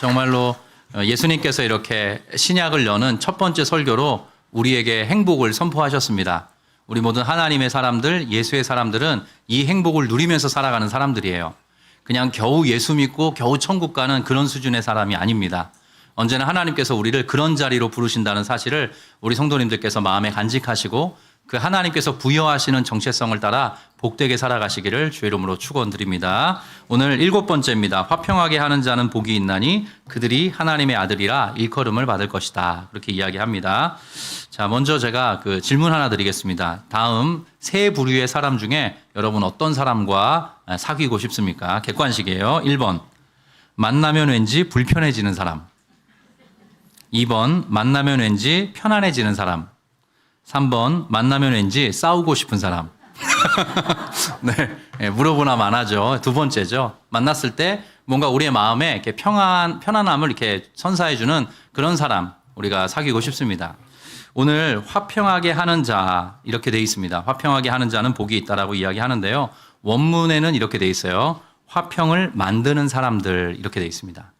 정말로 예수님께서 이렇게 신약을 여는 첫 번째 설교로 우리에게 행복을 선포하셨습니다. 우리 모든 하나님의 사람들, 예수의 사람들은 이 행복을 누리면서 살아가는 사람들이에요. 그냥 겨우 예수 믿고 겨우 천국 가는 그런 수준의 사람이 아닙니다. 언제나 하나님께서 우리를 그런 자리로 부르신다는 사실을 우리 성도님들께서 마음에 간직하시고 그 하나님께서 부여하시는 정체성을 따라 복되게 살아가시기를 주의 이름으로 축원드립니다. 오늘 7번째입니다. 화평하게 하는 자는 복이 있나니 그들이 하나님의 아들이라 일컬음을 받을 것이다. 그렇게 이야기합니다. 자, 먼저 제가 그 질문 하나 드리겠습니다. 다음 세 부류의 사람 중에 여러분 어떤 사람과 사귀고 싶습니까? 객관식이에요. 1번, 만나면 왠지 불편해지는 사람. 2번, 만나면 왠지 편안해지는 사람. 3번, 만나면 왠지 싸우고 싶은 사람. 네, 물어보나 마나죠. 두 번째죠. 만났을 때 뭔가 우리의 마음에 이렇게 편안함을 이렇게 선사해주는 그런 사람, 우리가 사귀고 싶습니다. 오늘 화평하게 하는 자, 이렇게 돼 있습니다. 화평하게 하는 자는 복이 있다라고 이야기하는데요. 원문에는 이렇게 돼 있어요. 화평을 만드는 사람들, 이렇게 돼 있습니다.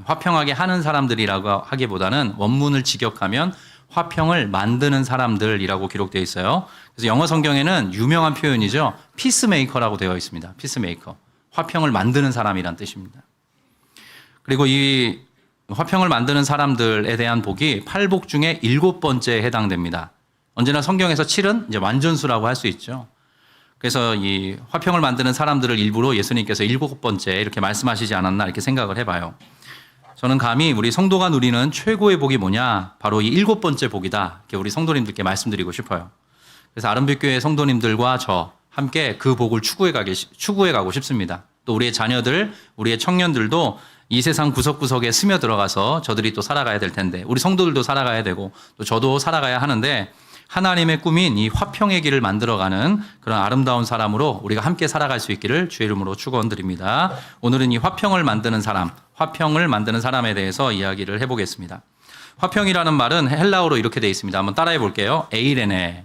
화평하게 하는 사람들이라고 하기보다는 원문을 직역하면 화평을 만드는 사람들이라고 기록되어 있어요. 그래서 영어 성경에는 유명한 표현이죠. 피스메이커라고 되어 있습니다. 피스메이커. 화평을 만드는 사람이란 뜻입니다. 그리고 이 화평을 만드는 사람들에 대한 복이 8복 중에 7번째에 해당됩니다. 언제나 성경에서 7은 이제 완전수라고 할 수 있죠. 그래서 이 화평을 만드는 사람들을 일부러 예수님께서 7번째 이렇게 말씀하시지 않았나 이렇게 생각을 해봐요. 저는 감히 우리 성도가 누리는 최고의 복이 뭐냐? 바로 이 7번째 복이다. 이렇게 우리 성도님들께 말씀드리고 싶어요. 그래서 아름빛교회 성도님들과 저 함께 그 복을 추구해 가고 싶습니다. 또 우리의 자녀들, 우리의 청년들도 이 세상 구석구석에 스며 들어가서 저들이 또 살아가야 될 텐데, 우리 성도들도 살아가야 되고 또 저도 살아가야 하는데, 하나님의 꿈인 이 화평의 길을 만들어가는 그런 아름다운 사람으로 우리가 함께 살아갈 수 있기를 주의 이름으로 축원드립니다. 오늘은 이 화평을 만드는 사람, 화평을 만드는 사람에 대해서 이야기를 해보겠습니다. 화평이라는 말은 헬라어로 이렇게 되어 있습니다. 한번 따라해 볼게요. 에이레네.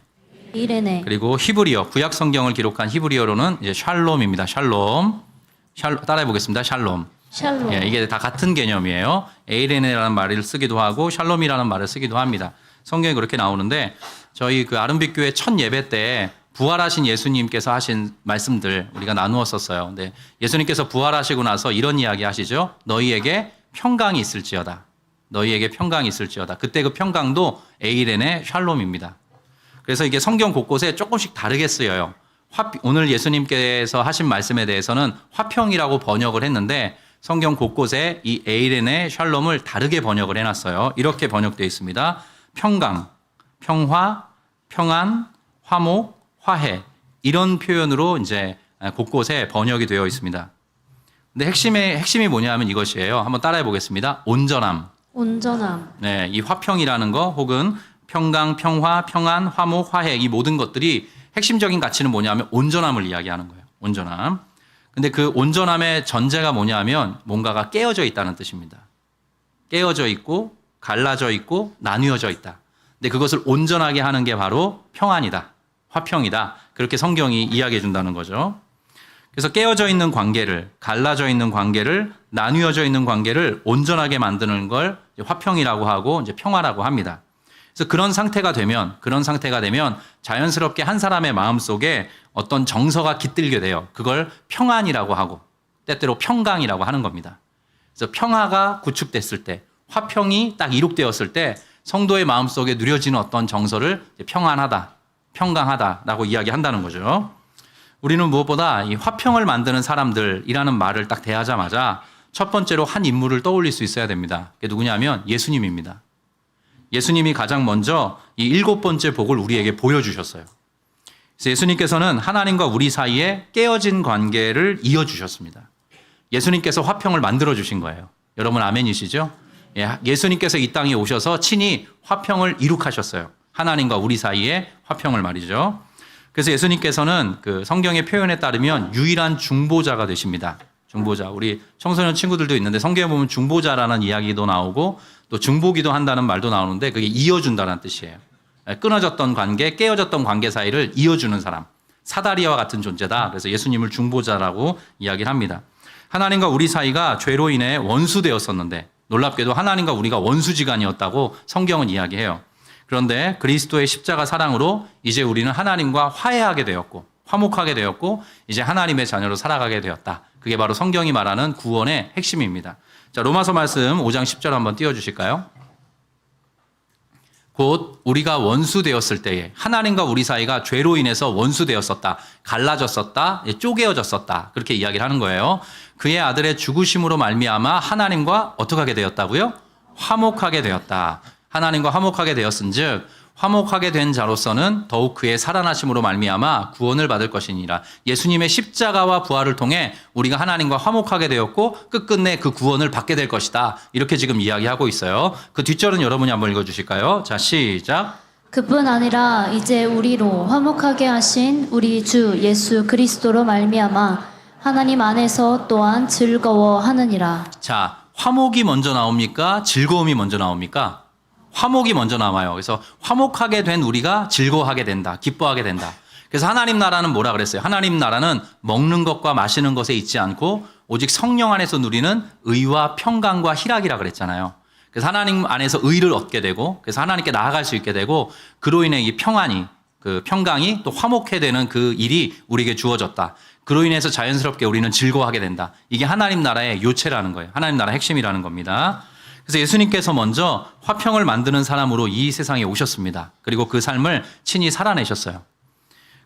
그리고 히브리어, 구약 성경을 기록한 히브리어로는 이제 샬롬입니다. 샬롬. 따라해 보겠습니다. 샬롬. 예, 이게 다 같은 개념이에요. 에이레네라는 말을 쓰기도 하고 샬롬이라는 말을 쓰기도 합니다. 성경에 그렇게 나오는데 저희 그 아름빛교회 첫 예배 때 부활하신 예수님께서 하신 말씀들 우리가 나누었었어요. 근데 예수님께서 부활하시고 나서 이런 이야기 하시죠. 너희에게 평강이 있을지어다. 너희에게 평강이 있을지어다. 그때 그 평강도 에이레네 샬롬입니다. 그래서 이게 성경 곳곳에 조금씩 다르게 쓰여요. 오늘 예수님께서 하신 말씀에 대해서는 화평이라고 번역을 했는데 성경 곳곳에 이 에이레네 샬롬을 다르게 번역을 해놨어요. 이렇게 번역되어 있습니다. 평강, 평화, 평안, 화목, 화해 이런 표현으로 이제 곳곳에 번역이 되어 있습니다. 근데 핵심이 뭐냐면 이것이에요. 한번 따라해 보겠습니다. 온전함. 네, 이 화평이라는 거 혹은 평강, 평화, 평안, 화목, 화해 이 모든 것들이 핵심적인 가치는 뭐냐면 온전함을 이야기하는 거예요. 온전함. 근데 그 온전함의 전제가 뭐냐면 뭔가가 깨어져 있다는 뜻입니다. 깨어져 있고 갈라져 있고 나뉘어져 있다. 근데 그것을 온전하게 하는 게 바로 평안이다. 화평이다. 그렇게 성경이 이야기해 준다는 거죠. 그래서 깨어져 있는 관계를, 갈라져 있는 관계를, 나뉘어져 있는 관계를 온전하게 만드는 걸 화평이라고 하고 이제 평화라고 합니다. 그래서 그런 상태가 되면 자연스럽게 한 사람의 마음속에 어떤 정서가 깃들게 돼요. 그걸 평안이라고 하고 때때로 평강이라고 하는 겁니다. 그래서 평화가 구축됐을 때, 화평이 딱 이룩되었을 때 성도의 마음속에 누려지는 어떤 정서를 평안하다, 평강하다라고 이야기한다는 거죠. 우리는 무엇보다 이 화평을 만드는 사람들이라는 말을 딱 대하자마자 첫 번째로 한 인물을 떠올릴 수 있어야 됩니다. 그게 누구냐면 예수님입니다. 예수님이 가장 먼저 이 7번째 복을 우리에게 보여주셨어요. 그래서 예수님께서는 하나님과 우리 사이에 깨어진 관계를 이어주셨습니다. 예수님께서 화평을 만들어주신 거예요. 여러분 아멘이시죠? 예수님께서 이 땅에 오셔서 친히 화평을 이룩하셨어요. 하나님과 우리 사이에 화평을 말이죠. 그래서 예수님께서는 그 성경의 표현에 따르면 유일한 중보자가 되십니다. 중보자. 우리 청소년 친구들도 있는데 성경에 보면 중보자라는 이야기도 나오고 또 중보기도 한다는 말도 나오는데 그게 이어준다는 뜻이에요. 끊어졌던 관계, 깨어졌던 관계 사이를 이어주는 사람. 사다리와 같은 존재다. 그래서 예수님을 중보자라고 이야기를 합니다. 하나님과 우리 사이가 죄로 인해 원수되었었는데 놀랍게도 하나님과 우리가 원수지간이었다고 성경은 이야기해요. 그런데 그리스도의 십자가 사랑으로 이제 우리는 하나님과 화해하게 되었고 화목하게 되었고 이제 하나님의 자녀로 살아가게 되었다. 그게 바로 성경이 말하는 구원의 핵심입니다. 자, 로마서 말씀 5장 10절 한번 띄워주실까요? 곧 우리가 원수되었을 때에 하나님과 우리 사이가 죄로 인해서 원수되었었다. 갈라졌었다. 쪼개어졌었다. 그렇게 이야기를 하는 거예요. 그의 아들의 죽으심으로 말미암아 하나님과 어떻게 하게 되었다고요? 화목하게 되었다. 하나님과 화목하게 되었은즉 화목하게 된 자로서는 더욱 그의 살아나심으로 말미암아 구원을 받을 것이니라. 예수님의 십자가와 부활을 통해 우리가 하나님과 화목하게 되었고 끝끝내 그 구원을 받게 될 것이다. 이렇게 지금 이야기하고 있어요. 그 뒷절은 여러분이 한번 읽어주실까요? 자, 시작. 그뿐 아니라 이제 우리로 화목하게 하신 우리 주 예수 그리스도로 말미암아 하나님 안에서 또한 즐거워하느니라. 자, 화목이 먼저 나옵니까? 즐거움이 먼저 나옵니까? 화목이 먼저 나와요. 그래서 화목하게 된 우리가 즐거워하게 된다. 기뻐하게 된다. 그래서 하나님 나라는 뭐라 그랬어요? 하나님 나라는 먹는 것과 마시는 것에 있지 않고 오직 성령 안에서 누리는 의와 평강과 희락이라 그랬잖아요. 그래서 하나님 안에서 의를 얻게 되고 그래서 하나님께 나아갈 수 있게 되고 그로 인해 이 평안이 그 평강이 또 화목해 되는 그 일이 우리에게 주어졌다. 그로 인해서 자연스럽게 우리는 즐거워하게 된다. 이게 하나님 나라의 요체라는 거예요. 하나님 나라의 핵심이라는 겁니다. 그래서 예수님께서 먼저 화평을 만드는 사람으로 이 세상에 오셨습니다. 그리고 그 삶을 친히 살아내셨어요.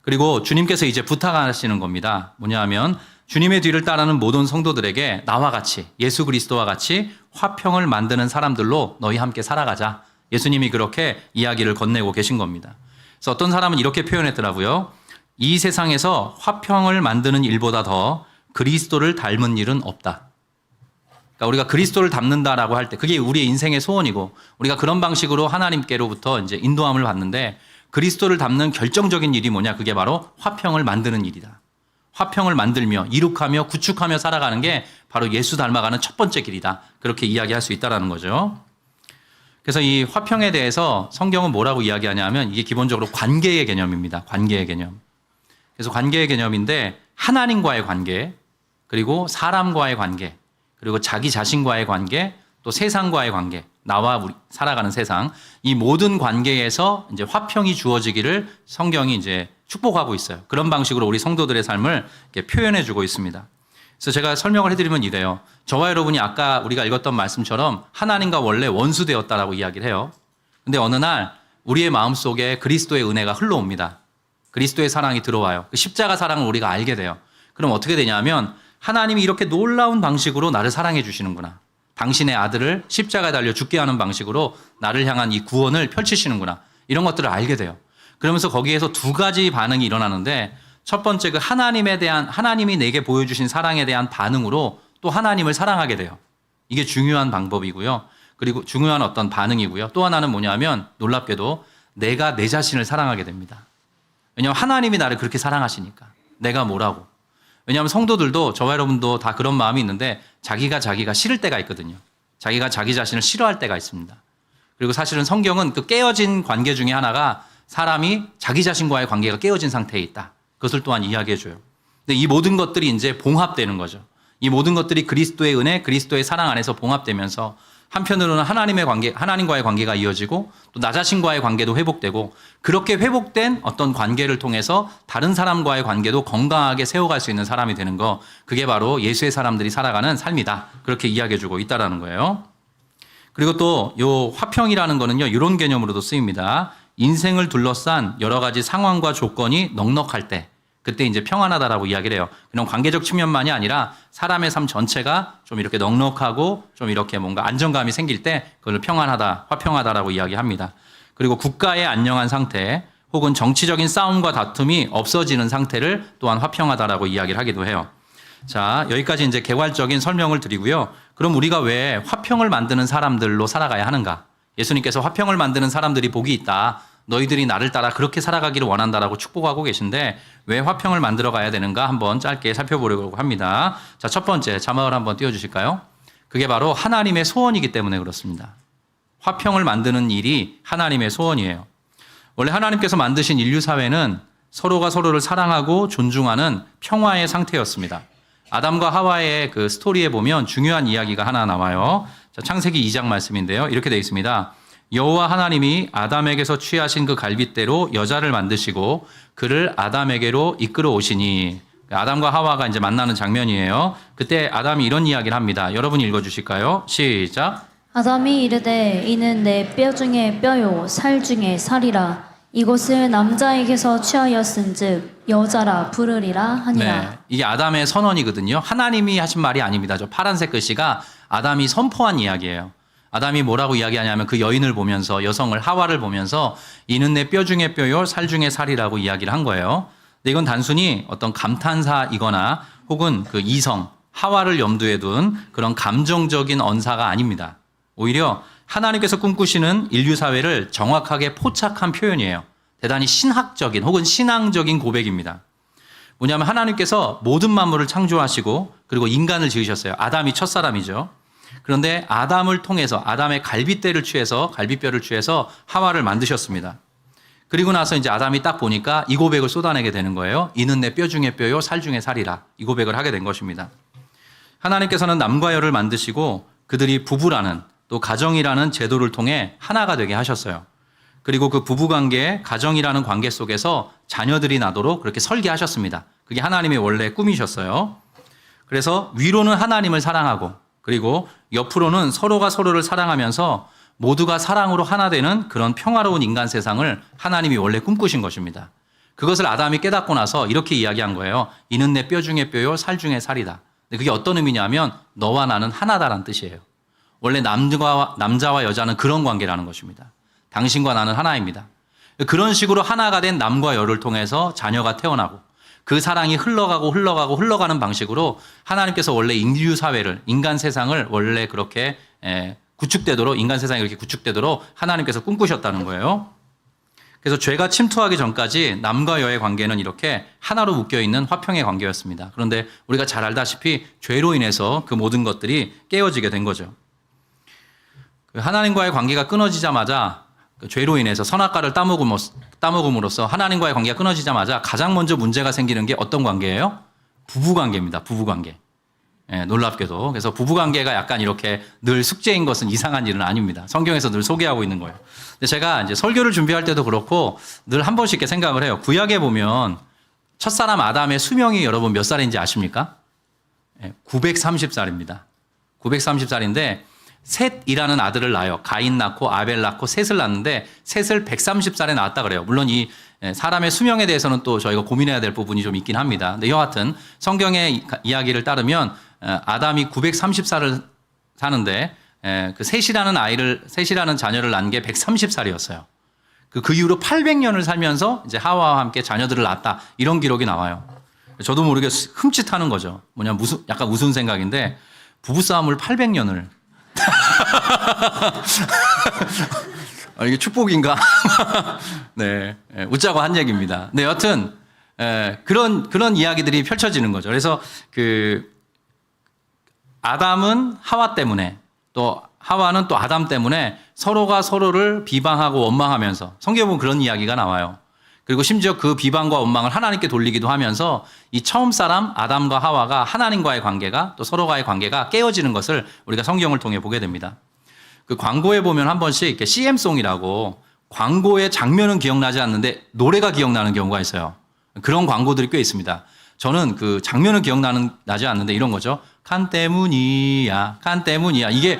그리고 주님께서 이제 부탁하시는 겁니다. 뭐냐 하면 주님의 뒤를 따르는 모든 성도들에게 나와 같이 예수 그리스도와 같이 화평을 만드는 사람들로 너희 함께 살아가자. 예수님이 그렇게 이야기를 건네고 계신 겁니다. 그래서 어떤 사람은 이렇게 표현했더라고요. 이 세상에서 화평을 만드는 일보다 더 그리스도를 닮은 일은 없다. 그러니까 우리가 그리스도를 닮는다라고 할 때 그게 우리의 인생의 소원이고 우리가 그런 방식으로 하나님께로부터 이제 인도함을 받는데 그리스도를 닮는 결정적인 일이 뭐냐? 그게 바로 화평을 만드는 일이다. 화평을 만들며 이룩하며 구축하며 살아가는 게 바로 예수 닮아가는 첫 번째 길이다. 그렇게 이야기할 수 있다라는 거죠. 그래서 이 화평에 대해서 성경은 뭐라고 이야기하냐면 이게 기본적으로 관계의 개념입니다. 관계의 개념. 그래서 관계의 개념인데 하나님과의 관계, 그리고 사람과의 관계, 그리고 자기 자신과의 관계, 또 세상과의 관계, 나와 우리 살아가는 세상, 이 모든 관계에서 이제 화평이 주어지기를 성경이 이제 축복하고 있어요. 그런 방식으로 우리 성도들의 삶을 이렇게 표현해 주고 있습니다. 그래서 제가 설명을 해드리면 이래요. 저와 여러분이 아까 우리가 읽었던 말씀처럼 하나님과 원래 원수되었다라고 이야기를 해요. 근데 어느 날 우리의 마음속에 그리스도의 은혜가 흘러옵니다. 그리스도의 사랑이 들어와요. 그 십자가 사랑을 우리가 알게 돼요. 그럼 어떻게 되냐면 하나님이 이렇게 놀라운 방식으로 나를 사랑해 주시는구나. 당신의 아들을 십자가에 달려 죽게 하는 방식으로 나를 향한 이 구원을 펼치시는구나. 이런 것들을 알게 돼요. 그러면서 거기에서 두 가지 반응이 일어나는데 첫 번째 그 하나님이 내게 보여주신 사랑에 대한 반응으로 또 하나님을 사랑하게 돼요. 이게 중요한 방법이고요. 그리고 중요한 어떤 반응이고요. 또 하나는 뭐냐면 놀랍게도 내가 내 자신을 사랑하게 됩니다. 왜냐하면 하나님이 나를 그렇게 사랑하시니까. 내가 뭐라고. 왜냐하면 성도들도 저와 여러분도 다 그런 마음이 있는데 자기가 싫을 때가 있거든요. 자기가 자기 자신을 싫어할 때가 있습니다. 그리고 사실은 성경은 그 깨어진 관계 중에 하나가 사람이 자기 자신과의 관계가 깨어진 상태에 있다. 그것을 또한 이야기해 줘요. 근데 이 모든 것들이 이제 봉합되는 거죠. 이 모든 것들이 그리스도의 은혜, 그리스도의 사랑 안에서 봉합되면서 한편으로는 하나님과의 관계가 이어지고 또 나 자신과의 관계도 회복되고 그렇게 회복된 어떤 관계를 통해서 다른 사람과의 관계도 건강하게 세워갈 수 있는 사람이 되는 거, 그게 바로 예수의 사람들이 살아가는 삶이다. 그렇게 이야기해주고 있다라는 거예요. 그리고 또 요 화평이라는 거는요, 이런 개념으로도 쓰입니다. 인생을 둘러싼 여러 가지 상황과 조건이 넉넉할 때, 그때 이제 평안하다라고 이야기를 해요. 그냥 관계적 측면만이 아니라 사람의 삶 전체가 좀 이렇게 넉넉하고 좀 이렇게 뭔가 안정감이 생길 때 그걸 평안하다, 화평하다라고 이야기합니다. 그리고 국가의 안녕한 상태 혹은 정치적인 싸움과 다툼이 없어지는 상태를 또한 화평하다라고 이야기를 하기도 해요. 자, 여기까지 이제 개괄적인 설명을 드리고요. 그럼 우리가 왜 화평을 만드는 사람들로 살아가야 하는가? 예수님께서 화평을 만드는 사람들이 복이 있다. 너희들이 나를 따라 그렇게 살아가기를 원한다라고 축복하고 계신데 왜 화평을 만들어 가야 되는가 한번 짧게 살펴보려고 합니다. 자, 첫 번째 자막을 한번 띄워주실까요? 그게 바로 하나님의 소원이기 때문에 그렇습니다. 화평을 만드는 일이 하나님의 소원이에요. 원래 하나님께서 만드신 인류 사회는 서로가 서로를 사랑하고 존중하는 평화의 상태였습니다. 아담과 하와의 그 스토리에 보면 중요한 이야기가 하나 나와요. 자, 창세기 2장 말씀인데요. 이렇게 되어 있습니다. 여호와 하나님이 아담에게서 취하신 그 갈빗대로 여자를 만드시고 그를 아담에게로 이끌어 오시니, 아담과 하와가 이제 만나는 장면이에요. 그때 아담이 이런 이야기를 합니다. 여러분이 읽어 주실까요? 시작. 아담이 이르되 이는 내 뼈 중에 뼈요 살 중에 살이라. 이곳을 남자에게서 취하였은즉 여자라 부르리라 하니라. 네, 이게 아담의 선언이거든요. 하나님이 하신 말이 아닙니다. 저 파란색 글씨가 아담이 선포한 이야기예요. 아담이 뭐라고 이야기하냐면 그 여인을 보면서, 여성을 하와를 보면서 이는 내 뼈 중에 뼈요 살 중에 살이라고 이야기를 한 거예요. 근데 이건 단순히 어떤 감탄사이거나 혹은 그 이성, 하와를 염두에 둔 그런 감정적인 언사가 아닙니다. 오히려 하나님께서 꿈꾸시는 인류 사회를 정확하게 포착한 표현이에요. 대단히 신학적인 혹은 신앙적인 고백입니다. 뭐냐면 하나님께서 모든 만물을 창조하시고 그리고 인간을 지으셨어요. 아담이 첫사람이죠. 그런데 아담을 통해서, 아담의 갈빗뼈를 취해서 하와를 만드셨습니다. 그리고 나서 이제 아담이 딱 보니까 이 고백을 쏟아내게 되는 거예요. 이는 내 뼈 중에 뼈요 살 중에 살이라. 이 고백을 하게 된 것입니다. 하나님께서는 남과 여를 만드시고 그들이 부부라는, 또 가정이라는 제도를 통해 하나가 되게 하셨어요. 그리고 그 부부관계, 가정이라는 관계 속에서 자녀들이 나도록 그렇게 설계하셨습니다. 그게 하나님의 원래 꿈이셨어요. 그래서 위로는 하나님을 사랑하고, 그리고 옆으로는 서로가 서로를 사랑하면서 모두가 사랑으로 하나 되는 그런 평화로운 인간 세상을 하나님이 원래 꿈꾸신 것입니다. 그것을 아담이 깨닫고 나서 이렇게 이야기한 거예요. 이는 내 뼈 중에 뼈요 살 중에 살이다. 근데 그게 어떤 의미냐면 너와 나는 하나다라는 뜻이에요. 원래 남자와 여자는 그런 관계라는 것입니다. 당신과 나는 하나입니다. 그런 식으로 하나가 된 남과 여를 통해서 자녀가 태어나고 그 사랑이 흘러가는 방식으로 하나님께서 원래 인류 사회를, 인간 세상을 원래 그렇게 구축되도록, 인간 세상이 이렇게 구축되도록 하나님께서 꿈꾸셨다는 거예요. 그래서 죄가 침투하기 전까지 남과 여의 관계는 이렇게 하나로 묶여있는 화평의 관계였습니다. 그런데 우리가 잘 알다시피 죄로 인해서 그 모든 것들이 깨어지게 된 거죠. 하나님과의 관계가 끊어지자마자, 그 죄로 인해서 선악과를 따먹음으로써 하나님과의 관계가 끊어지자마자 가장 먼저 문제가 생기는 게 어떤 관계예요? 부부관계입니다. 부부관계. 놀랍게도. 그래서 부부관계가 약간 이렇게 늘 숙제인 것은 이상한 일은 아닙니다. 성경에서 늘 소개하고 있는 거예요. 근데 제가 이제 설교를 준비할 때도 그렇고 늘 한 번씩 이렇게 생각을 해요. 구약에 보면 첫사람 아담의 수명이 여러분 몇 살인지 아십니까? 930살입니다. 930살인데 셋이라는 아들을 낳아요. 가인 낳고 아벨 낳고 셋을 낳는데 셋을 130살에 낳았다 그래요. 물론 이 사람의 수명에 대해서는 또 저희가 고민해야 될 부분이 좀 있긴 합니다. 근데 여하튼 성경의 이야기를 따르면 아담이 930살을 사는데 그 셋이라는 자녀를 낳은 게 130살이었어요. 그 이후로 800년을 살면서 이제 하와와 함께 자녀들을 낳았다. 이런 기록이 나와요. 저도 모르게 흠칫하는 거죠. 약간 무슨 생각인데 부부싸움을 800년을 이게 축복인가? 네, 웃자고 한 얘기입니다. 네, 여튼 그런 이야기들이 펼쳐지는 거죠. 그래서 그 아담은 하와 때문에, 또 하와는 또 아담 때문에 서로가 서로를 비방하고 원망하면서, 성경에 보면 그런 이야기가 나와요. 그리고 심지어 그 비방과 원망을 하나님께 돌리기도 하면서 이 처음 사람 아담과 하와가 하나님과의 관계가, 또 서로와의 관계가 깨어지는 것을 우리가 성경을 통해 보게 됩니다. 그 광고에 보면 한 번씩 이렇게 CM송이라고 광고의 장면은 기억나지 않는데 노래가 기억나는 경우가 있어요. 그런 광고들이 꽤 있습니다. 저는 그 장면은 기억나지 않는데 이런 거죠. 간 때문이야. 이게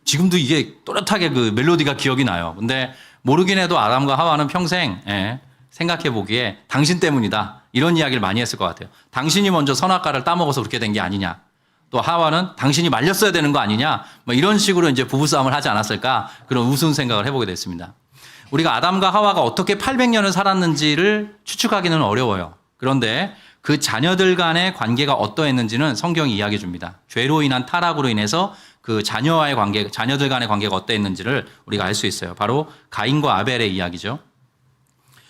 지금도 이게 또렷하게 그 멜로디가 기억이 나요. 근데 모르긴 해도 아담과 하와는 평생 생각해 보기에 당신 때문이다. 이런 이야기를 많이 했을 것 같아요. 당신이 먼저 선악과를 따먹어서 그렇게 된 게 아니냐. 또 하와는 당신이 말렸어야 되는 거 아니냐. 뭐 이런 식으로 이제 부부싸움을 하지 않았을까. 그런 우스운 생각을 해보게 됐습니다. 우리가 아담과 하와가 어떻게 800년을 살았는지를 추측하기는 어려워요. 그런데 그 자녀들 간의 관계가 어떠했는지는 성경이 이야기해 줍니다. 죄로 인한 타락으로 인해서 그 자녀들 간의 관계가 어떠했는지를 우리가 알 수 있어요. 바로 가인과 아벨의 이야기죠.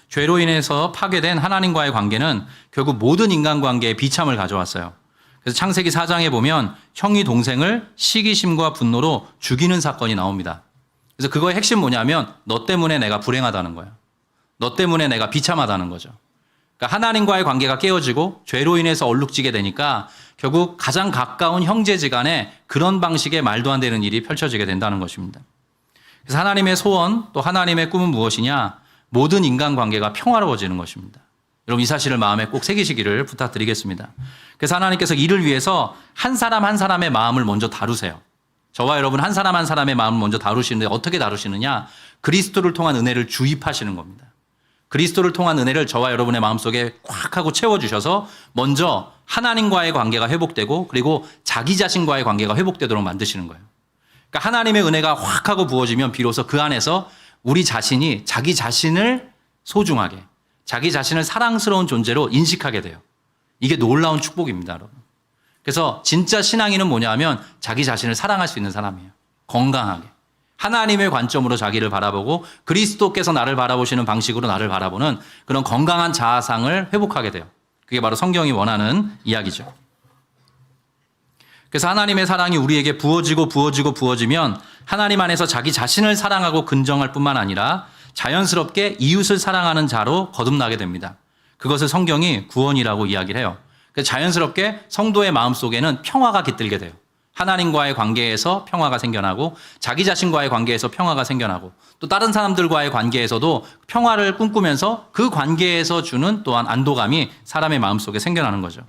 죄로 인해서 파괴된 하나님과의 관계는 결국 모든 인간관계에 비참을 가져왔어요. 그래서 창세기 4장에 보면 형이 동생을 시기심과 분노로 죽이는 사건이 나옵니다. 그래서 그거의 핵심 뭐냐면 너 때문에 내가 불행하다는 거예요. 너 때문에 내가 비참하다는 거죠. 그러니까 하나님과의 관계가 깨어지고 죄로 인해서 얼룩지게 되니까 결국 가장 가까운 형제지간에 그런 방식의 말도 안 되는 일이 펼쳐지게 된다는 것입니다. 그래서 하나님의 소원 또 하나님의 꿈은 무엇이냐? 모든 인간관계가 평화로워지는 것입니다. 여러분 이 사실을 마음에 꼭 새기시기를 부탁드리겠습니다. 그래서 하나님께서 이를 위해서 한 사람 한 사람의 마음을 먼저 다루세요. 저와 여러분 한 사람 한 사람의 마음을 먼저 다루시는데 어떻게 다루시느냐? 그리스도를 통한 은혜를 주입하시는 겁니다. 그리스도를 통한 은혜를 저와 여러분의 마음속에 꽉 하고 채워주셔서 먼저 하나님과의 관계가 회복되고 그리고 자기 자신과의 관계가 회복되도록 만드시는 거예요. 그러니까 하나님의 은혜가 확 하고 부어지면 비로소 그 안에서 우리 자신이 자기 자신을 소중하게, 자기 자신을 사랑스러운 존재로 인식하게 돼요. 이게 놀라운 축복입니다, 여러분. 그래서 진짜 신앙인은 뭐냐 하면 자기 자신을 사랑할 수 있는 사람이에요. 건강하게. 하나님의 관점으로 자기를 바라보고 그리스도께서 나를 바라보시는 방식으로 나를 바라보는 그런 건강한 자아상을 회복하게 돼요. 그게 바로 성경이 원하는 이야기죠. 그래서 하나님의 사랑이 우리에게 부어지면 하나님 안에서 자기 자신을 사랑하고 근정할 뿐만 아니라 자연스럽게 이웃을 사랑하는 자로 거듭나게 됩니다. 그것을 성경이 구원이라고 이야기를 해요. 그래서 자연스럽게 성도의 마음속에는 평화가 깃들게 돼요. 하나님과의 관계에서 평화가 생겨나고 자기 자신과의 관계에서 평화가 생겨나고 또 다른 사람들과의 관계에서도 평화를 꿈꾸면서 그 관계에서 주는 또한 안도감이 사람의 마음속에 생겨나는 거죠.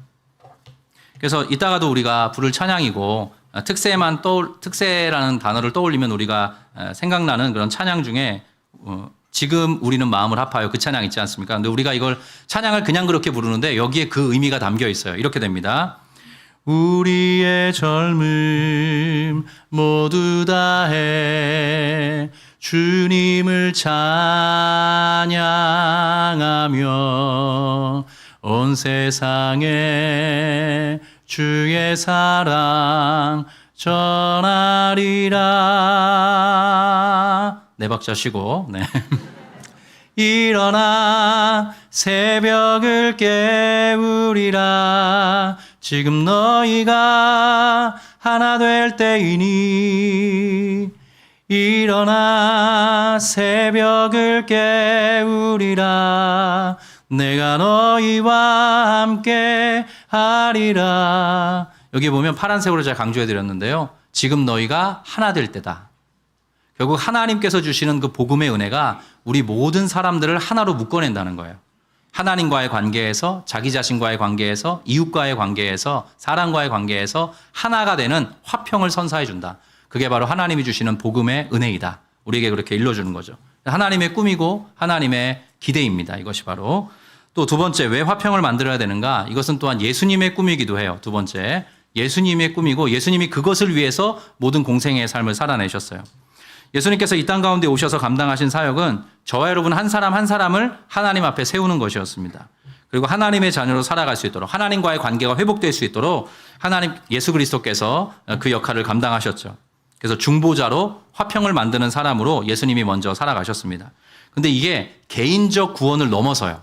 그래서 이따가도 우리가 부를 찬양이고 특세라는 단어를 떠올리면 우리가 생각나는 그런 찬양 중에 지금 우리는 마음을 아파요. 그 찬양 있지 않습니까? 근데 우리가 이걸 찬양을 그냥 그렇게 부르는데 여기에 그 의미가 담겨 있어요. 이렇게 됩니다. 우리의 젊음 모두 다해 주님을 찬양하며 온 세상에 주의 사랑 전하리라. 네 박자 쉬고. 네. 일어나 새벽을 깨우리라. 지금 너희가 하나 될 때이니 일어나 새벽을 깨우리라. 내가 너희와 함께 하리라. 여기 보면 파란색으로 제가 강조해 드렸는데요. 지금 너희가 하나 될 때다. 결국 하나님께서 주시는 그 복음의 은혜가 우리 모든 사람들을 하나로 묶어낸다는 거예요. 하나님과의 관계에서, 자기 자신과의 관계에서, 이웃과의 관계에서, 사람과의 관계에서 하나가 되는 화평을 선사해 준다. 그게 바로 하나님이 주시는 복음의 은혜이다. 우리에게 그렇게 일러주는 거죠. 하나님의 꿈이고 하나님의 기대입니다. 이것이 바로. 또 두 번째, 왜 화평을 만들어야 되는가? 이것은 또한 예수님의 꿈이기도 해요. 두 번째, 예수님의 꿈이고 예수님이 그것을 위해서 모든 공생애의 삶을 살아내셨어요. 예수님께서 이 땅 가운데 오셔서 감당하신 사역은 저와 여러분 한 사람 한 사람을 하나님 앞에 세우는 것이었습니다. 그리고 하나님의 자녀로 살아갈 수 있도록, 하나님과의 관계가 회복될 수 있도록 하나님 예수 그리스도께서 그 역할을 감당하셨죠. 그래서 중보자로 화평을 만드는 사람으로 예수님이 먼저 살아가셨습니다. 근데 이게 개인적 구원을 넘어서요.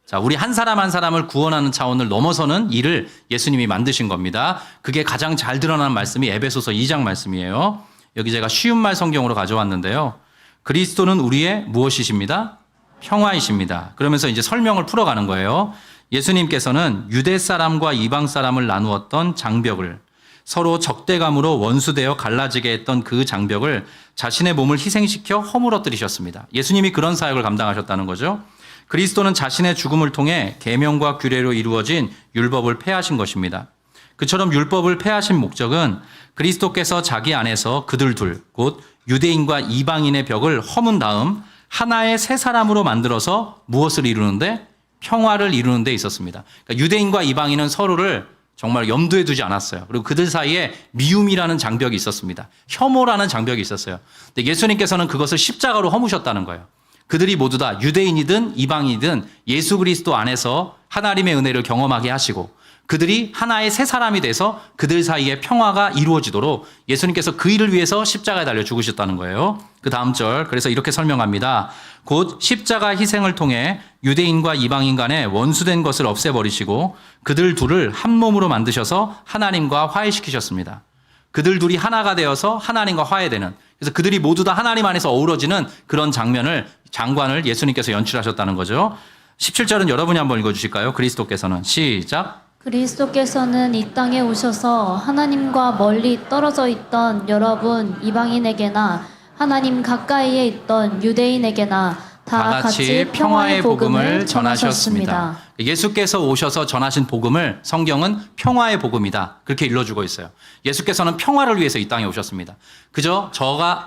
자, 우리 한 사람 한 사람을 구원하는 차원을 넘어서는 일을 예수님이 만드신 겁니다. 그게 가장 잘 드러나는 말씀이 에베소서 2장 말씀이에요. 여기 제가 쉬운 말 성경으로 가져왔는데요. 그리스도는 우리의 무엇이십니다? 평화이십니다. 그러면서 이제 설명을 풀어가는 거예요. 예수님께서는 유대 사람과 이방 사람을 나누었던 장벽을, 서로 적대감으로 원수되어 갈라지게 했던 그 장벽을 자신의 몸을 희생시켜 허물어뜨리셨습니다. 예수님이 그런 사역을 감당하셨다는 거죠. 그리스도는 자신의 죽음을 통해 계명과 규례로 이루어진 율법을 폐하신 것입니다. 그처럼 율법을 폐하신 목적은 그리스도께서 자기 안에서 그들 둘, 곧 유대인과 이방인의 벽을 허문 다음 하나의 새 사람으로 만들어서 무엇을 이루는데? 평화를 이루는 데 있었습니다. 그러니까 유대인과 이방인은 서로를 정말 염두에 두지 않았어요. 그리고 그들 사이에 미움이라는 장벽이 있었습니다. 혐오라는 장벽이 있었어요. 근데 예수님께서는 그것을 십자가로 허무셨다는 거예요. 그들이 모두 다 유대인이든 이방인이든 예수 그리스도 안에서 하나님의 은혜를 경험하게 하시고 그들이 하나의 새 사람이 돼서 그들 사이에 평화가 이루어지도록 예수님께서 그 일을 위해서 십자가에 달려 죽으셨다는 거예요. 그 다음 절, 그래서 이렇게 설명합니다. 곧 십자가 희생을 통해 유대인과 이방인 간에 원수된 것을 없애버리시고 그들 둘을 한 몸으로 만드셔서 하나님과 화해시키셨습니다. 그들 둘이 하나가 되어서 하나님과 화해되는, 그래서 그들이 모두 다 하나님 안에서 어우러지는 그런 장관을 예수님께서 연출하셨다는 거죠. 17절은 여러분이 한번 읽어주실까요? 그리스도께서는. 시작. 그리스도께서는 이 땅에 오셔서 하나님과 멀리 떨어져 있던 여러분 이방인에게나 하나님 가까이에 있던 유대인에게나 다 같이 평화의 복음을 전하셨습니다. 예수께서 오셔서 전하신 복음을 성경은 평화의 복음이다. 그렇게 일러주고 있어요. 예수께서는 평화를 위해서 이 땅에 오셨습니다. 그저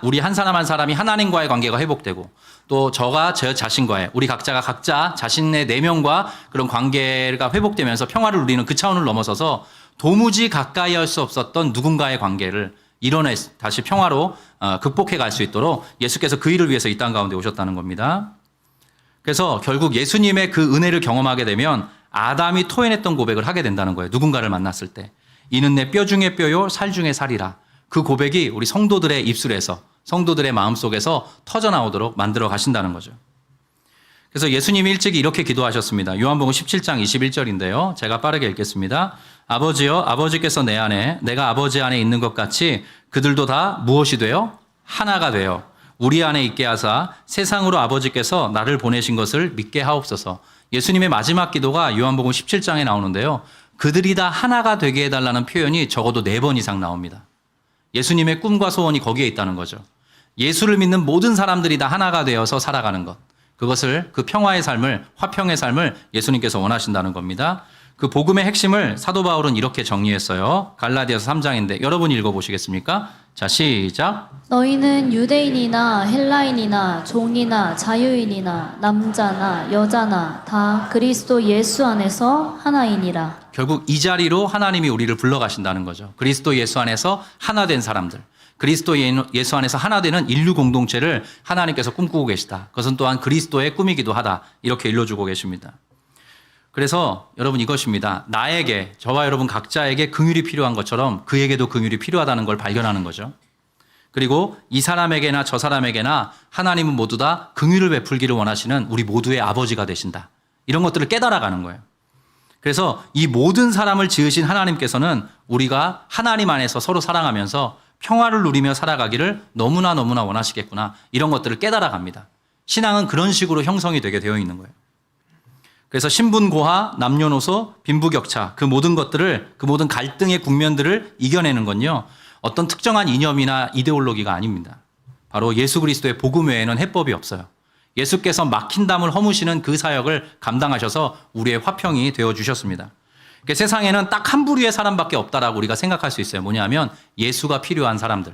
우리 한 사람 한 사람이 하나님과의 관계가 회복되고 또 저가 저 자신과의 우리 각자가 각자 자신의 내면과 그런 관계가 회복되면서 평화를 누리는 그 차원을 넘어서서 도무지 가까이 할 수 없었던 누군가의 관계를 이뤄내 다시 평화로 극복해 갈 수 있도록 예수께서 그 일을 위해서 이 땅 가운데 오셨다는 겁니다. 그래서 결국 예수님의 그 은혜를 경험하게 되면 아담이 토해냈던 고백을 하게 된다는 거예요. 누군가를 만났을 때. 이는 내 뼈 중에 뼈요 살 중에 살이라. 그 고백이 우리 성도들의 입술에서 성도들의 마음속에서 터져나오도록 만들어 가신다는 거죠. 그래서 예수님이 일찍이 이렇게 기도하셨습니다. 요한복음 17장 21절인데요. 제가 빠르게 읽겠습니다. 아버지여 아버지께서 내 안에 내가 아버지 안에 있는 것 같이 그들도 다 무엇이 되어 하나가 되어 우리 안에 있게 하사 세상으로 아버지께서 나를 보내신 것을 믿게 하옵소서. 예수님의 마지막 기도가 요한복음 17장에 나오는데요. 그들이 다 하나가 되게 해달라는 표현이 적어도 4번 이상 나옵니다. 예수님의 꿈과 소원이 거기에 있다는 거죠. 예수를 믿는 모든 사람들이 다 하나가 되어서 살아가는 것. 그것을 그 평화의 삶을 화평의 삶을 예수님께서 원하신다는 겁니다. 그 복음의 핵심을 사도 바울은 이렇게 정리했어요. 갈라디아서 3장인데 여러분이 읽어보시겠습니까? 자, 시작. 너희는 유대인이나 헬라인이나 종이나 자유인이나 남자나 여자나 다 그리스도 예수 안에서 하나이니라. 결국 이 자리로 하나님이 우리를 불러가신다는 거죠. 그리스도 예수 안에서 하나 된 사람들. 그리스도 예수 안에서 하나 되는 인류 공동체를 하나님께서 꿈꾸고 계시다. 그것은 또한 그리스도의 꿈이기도 하다. 이렇게 일러주고 계십니다. 그래서 여러분 이것입니다. 나에게, 저와 여러분 각자에게 긍휼이 필요한 것처럼 그에게도 긍휼이 필요하다는 걸 발견하는 거죠. 그리고 이 사람에게나 저 사람에게나 하나님은 모두 다 긍휼을 베풀기를 원하시는 우리 모두의 아버지가 되신다. 이런 것들을 깨달아가는 거예요. 그래서 이 모든 사람을 지으신 하나님께서는 우리가 하나님 안에서 서로 사랑하면서 평화를 누리며 살아가기를 너무나 원하시겠구나. 이런 것들을 깨달아갑니다. 신앙은 그런 식으로 형성이 되게 되어 있는 거예요. 그래서 신분고하, 남녀노소, 빈부격차 그 모든 것들을 그 모든 갈등의 국면들을 이겨내는 건요. 어떤 특정한 이념이나 이데올로기가 아닙니다. 바로 예수 그리스도의 복음 외에는 해법이 없어요. 예수께서 막힌 담을 허무시는 그 사역을 감당하셔서 우리의 화평이 되어주셨습니다. 그러니까 세상에는 딱 한 부류의 사람밖에 없다라고 우리가 생각할 수 있어요. 뭐냐면 예수가 필요한 사람들.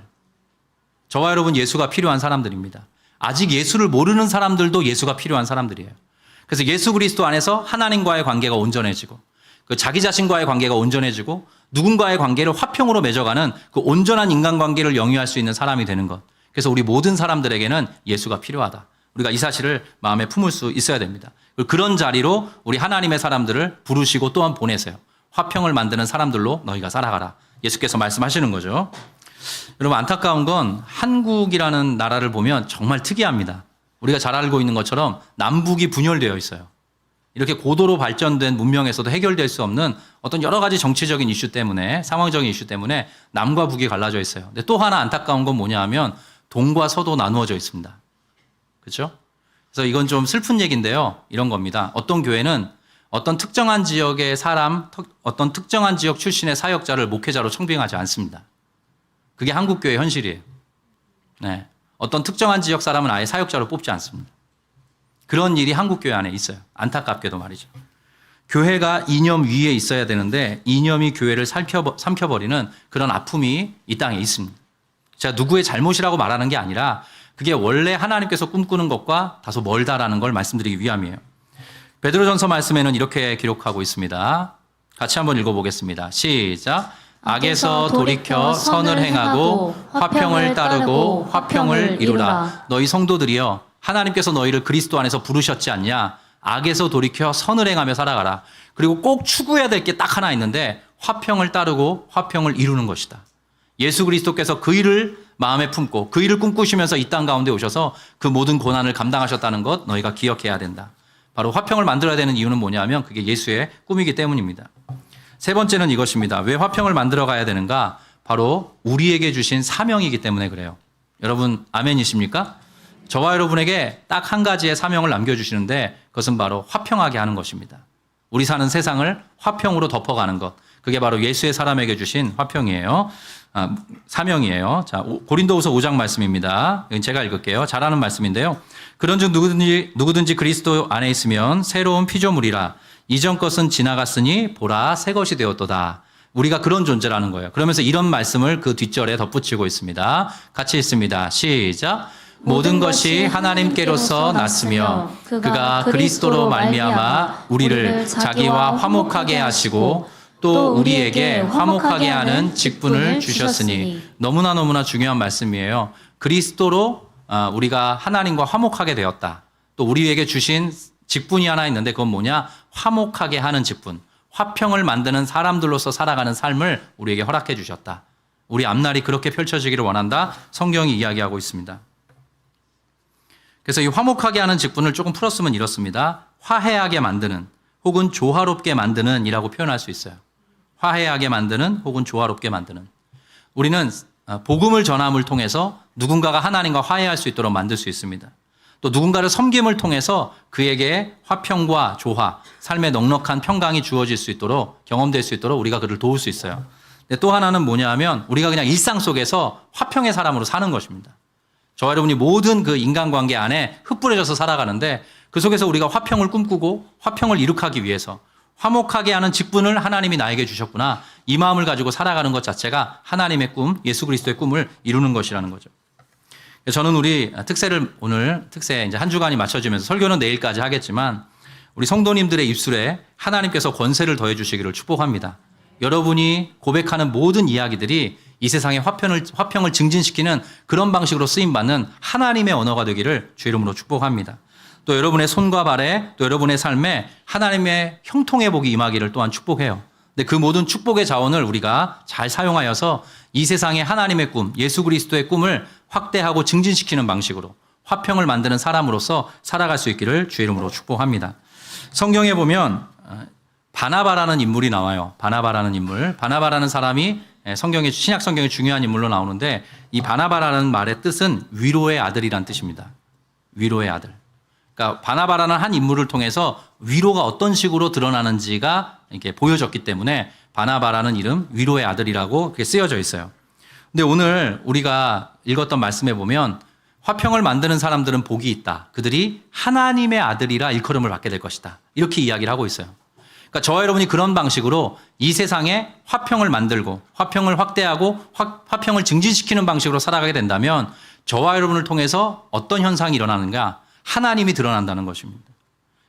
저와 여러분 예수가 필요한 사람들입니다. 아직 예수를 모르는 사람들도 예수가 필요한 사람들이에요. 그래서 예수 그리스도 안에서 하나님과의 관계가 온전해지고 그 자기 자신과의 관계가 온전해지고 누군가의 관계를 화평으로 맺어가는 그 온전한 인간관계를 영위할 수 있는 사람이 되는 것. 그래서 우리 모든 사람들에게는 예수가 필요하다. 우리가 이 사실을 마음에 품을 수 있어야 됩니다. 그런 자리로 우리 하나님의 사람들을 부르시고 또한 보내세요. 화평을 만드는 사람들로 너희가 살아가라. 예수께서 말씀하시는 거죠. 여러분 안타까운 건 한국이라는 나라를 보면 정말 특이합니다. 우리가 잘 알고 있는 것처럼 남북이 분열되어 있어요. 이렇게 고도로 발전된 문명에서도 해결될 수 없는 어떤 여러 가지 정치적인 이슈 때문에 상황적인 이슈 때문에 남과 북이 갈라져 있어요. 근데 또 하나 안타까운 건 뭐냐 하면 동과 서도 나누어져 있습니다. 그렇죠? 그래서 이건 좀 슬픈 얘기인데요. 이런 겁니다. 어떤 교회는 어떤 특정한 지역의 사람, 어떤 특정한 지역 출신의 사역자를 목회자로 청빙하지 않습니다. 그게 한국교회 현실이에요. 네. 어떤 특정한 지역 사람은 아예 사역자로 뽑지 않습니다. 그런 일이 한국교회 안에 있어요. 안타깝게도 말이죠. 교회가 이념 위에 있어야 되는데 이념이 교회를 삼켜버리는 그런 아픔이 이 땅에 있습니다. 제가 누구의 잘못이라고 말하는 게 아니라 그게 원래 하나님께서 꿈꾸는 것과 다소 멀다라는 걸 말씀드리기 위함이에요. 베드로전서 말씀에는 이렇게 기록하고 있습니다. 같이 한번 읽어보겠습니다. 시작. 악에서 돌이켜 선을 행하고 화평을 따르고 화평을 이루라. 너희 성도들이여 하나님께서 너희를 그리스도 안에서 부르셨지 않냐. 악에서 돌이켜 선을 행하며 살아가라. 그리고 꼭 추구해야 될 게 딱 하나 있는데 화평을 따르고 화평을 이루는 것이다. 예수 그리스도께서 그 일을 마음에 품고 그 일을 꿈꾸시면서 이 땅 가운데 오셔서 그 모든 고난을 감당하셨다는 것 너희가 기억해야 된다. 바로 화평을 만들어야 되는 이유는 뭐냐면 그게 예수의 꿈이기 때문입니다. 세 번째는 이것입니다. 왜 화평을 만들어 가야 되는가? 바로 우리에게 주신 사명이기 때문에 그래요. 여러분 아멘이십니까? 저와 여러분에게 딱 한 가지의 사명을 남겨주시는데 그것은 그것은 바로 화평하게 하는 것입니다. 우리 사는 세상을 화평으로 덮어가는 것. 그게 바로 예수의 사람에게 주신 화평이에요. 사명이에요. 자, 고린도후서 5장 말씀입니다. 이건 제가 읽을게요. 잘 아는 말씀인데요. 그런즉 누구든지 그리스도 안에 있으면 새로운 피조물이라. 이전 것은 지나갔으니 보라 새 것이 되었도다. 우리가 그런 존재라는 거예요. 그러면서 이런 말씀을 그 뒷절에 덧붙이고 있습니다. 같이 읽습니다. 시작. 모든 것이 하나님께로서 났으며 그가 그리스도로 말미암아 우리를 자기와 화목하게 하시고 또 우리에게 화목하게 하는 직분을 주셨으니 너무나 중요한 말씀이에요. 그리스도로 우리가 하나님과 화목하게 되었다. 또 우리에게 주신 직분이 하나 있는데 그건 뭐냐? 화목하게 하는 직분. 화평을 만드는 사람들로서 살아가는 삶을 우리에게 허락해 주셨다. 우리 앞날이 그렇게 펼쳐지기를 원한다. 성경이 이야기하고 있습니다. 그래서 이 화목하게 하는 직분을 조금 풀었으면 이렇습니다. 화해하게 만드는 혹은 조화롭게 만드는 이라고 표현할 수 있어요. 화해하게 만드는 혹은 조화롭게 만드는. 우리는 복음을 전함을 통해서 누군가가 하나님과 화해할 수 있도록 만들 수 있습니다. 또 누군가를 섬김을 통해서 그에게 화평과 조화, 삶의 넉넉한 평강이 주어질 수 있도록 경험될 수 있도록 우리가 그를 도울 수 있어요. 근데 또 하나는 뭐냐 하면 우리가 그냥 일상 속에서 화평의 사람으로 사는 것입니다. 저와 여러분이 모든 그 인간관계 안에 흩뿌려져서 살아가는데 그 속에서 우리가 화평을 꿈꾸고 화평을 이룩하기 위해서 화목하게 하는 직분을 하나님이 나에게 주셨구나. 이 마음을 가지고 살아가는 것 자체가 하나님의 꿈, 예수 그리스도의 꿈을 이루는 것이라는 거죠. 저는 우리 특세 이제 한 주간이 맞춰지면서 설교는 내일까지 하겠지만 우리 성도님들의 입술에 하나님께서 권세를 더해 주시기를 축복합니다. 여러분이 고백하는 모든 이야기들이 이 세상의 화평을 증진시키는 그런 방식으로 쓰임받는 하나님의 언어가 되기를 주 이름으로 축복합니다. 또 여러분의 손과 발에 또 여러분의 삶에 하나님의 형통의 복이 임하기를 또한 축복해요. 근데 그 모든 축복의 자원을 우리가 잘 사용하여서 이 세상의 하나님의 꿈, 예수 그리스도의 꿈을 확대하고 증진시키는 방식으로 화평을 만드는 사람으로서 살아갈 수 있기를 주 이름으로 축복합니다. 성경에 보면 바나바라는 인물이 나와요. 바나바라는 인물. 바나바라는 사람이 신약 성경의 중요한 인물로 나오는데 이 바나바라는 말의 뜻은 위로의 아들이란 뜻입니다. 위로의 아들. 그러니까 바나바라는 한 인물을 통해서 위로가 어떤 식으로 드러나는지가 이렇게 보여졌기 때문에 바나바라는 이름, 위로의 아들이라고 그렇게 쓰여져 있어요. 근데 오늘 우리가 읽었던 말씀에 보면 화평을 만드는 사람들은 복이 있다. 그들이 하나님의 아들이라 일컬음을 받게 될 것이다. 이렇게 이야기를 하고 있어요. 그러니까 저와 여러분이 그런 방식으로 이 세상에 화평을 만들고 화평을 확대하고 화평을 증진시키는 방식으로 살아가게 된다면 저와 여러분을 통해서 어떤 현상이 일어나는가? 하나님이 드러난다는 것입니다.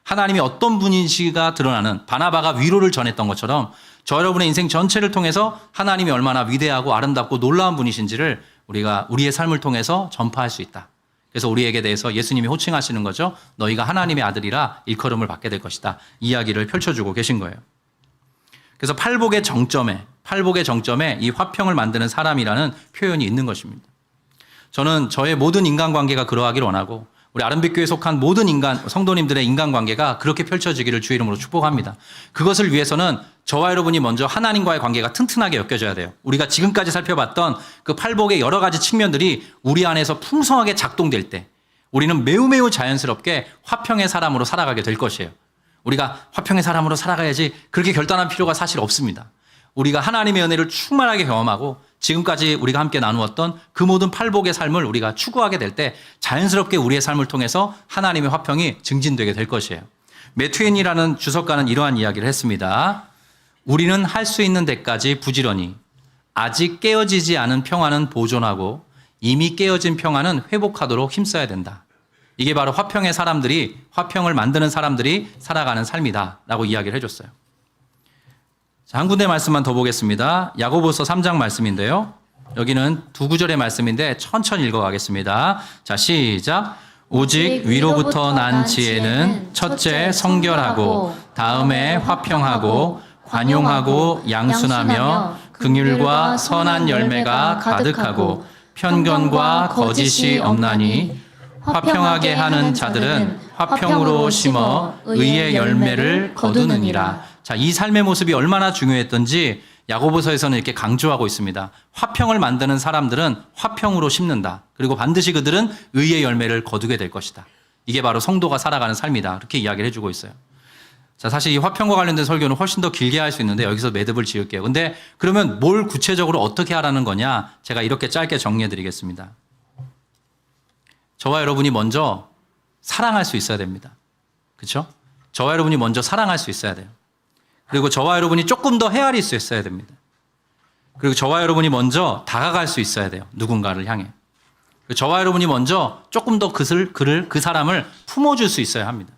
하나님이 어떤 분인지가 드러나는 바나바가 위로를 전했던 것처럼 저 여러분의 인생 전체를 통해서 하나님이 얼마나 위대하고 아름답고 놀라운 분이신지를 우리가 우리의 삶을 통해서 전파할 수 있다. 그래서 우리에게 대해서 예수님이 호칭하시는 거죠. 너희가 하나님의 아들이라 일컬음을 받게 될 것이다. 이야기를 펼쳐주고 계신 거예요. 그래서 팔복의 정점에 이 화평을 만드는 사람이라는 표현이 있는 것입니다. 저는 저의 모든 인간관계가 그러하기를 원하고 우리 아름빛교회에 속한 모든 성도님들의 인간관계가 그렇게 펼쳐지기를 주의 이름으로 축복합니다. 그것을 위해서는 저와 여러분이 먼저 하나님과의 관계가 튼튼하게 엮여져야 돼요. 우리가 지금까지 살펴봤던 그 팔복의 여러 가지 측면들이 우리 안에서 풍성하게 작동될 때 우리는 매우 자연스럽게 화평의 사람으로 살아가게 될 것이에요. 우리가 화평의 사람으로 살아가야지 그렇게 결단할 필요가 사실 없습니다. 우리가 하나님의 은혜를 충만하게 경험하고 지금까지 우리가 함께 나누었던 그 모든 팔복의 삶을 우리가 추구하게 될 때 자연스럽게 우리의 삶을 통해서 하나님의 화평이 증진되게 될 것이에요. 매트윈이라는 주석가는 이러한 이야기를 했습니다. 우리는 할 수 있는 데까지 부지런히 아직 깨어지지 않은 평화는 보존하고 이미 깨어진 평화는 회복하도록 힘써야 된다. 이게 바로 화평을 만드는 사람들이 살아가는 삶이다라고 이야기를 해줬어요. 자, 한 군데 말씀만 더 보겠습니다. 야고보서 3장 말씀인데요. 여기는 두 구절의 말씀인데 천천히 읽어가겠습니다. 자, 시작. 오직 위로부터 난 지혜는 첫째 성결하고 다음에 화평하고 관용하고 양순하며 긍휼과 선한 열매가 가득하고 편견과 거짓이 없나니 화평하게 하는 자들은 화평으로 심어 의의 열매를 거두느니라. 자, 이 삶의 모습이 얼마나 중요했던지 야고보서에서는 이렇게 강조하고 있습니다. 화평을 만드는 사람들은 화평으로 심는다. 그리고 반드시 그들은 의의 열매를 거두게 될 것이다. 이게 바로 성도가 살아가는 삶이다. 그렇게 이야기를 해주고 있어요. 자, 사실 이 화평과 관련된 설교는 훨씬 더 길게 할 수 있는데 여기서 매듭을 지을게요. 근데 그러면 뭘 구체적으로 어떻게 하라는 거냐? 제가 이렇게 짧게 정리해 드리겠습니다. 저와 여러분이 먼저 사랑할 수 있어야 됩니다. 그렇죠? 저와 여러분이 먼저 사랑할 수 있어야 돼요. 그리고 저와 여러분이 조금 더 헤아릴 수 있어야 됩니다. 그리고 저와 여러분이 먼저 다가갈 수 있어야 돼요. 누군가를 향해. 그리고 저와 여러분이 먼저 조금 더 그 사람을 품어줄 수 있어야 합니다.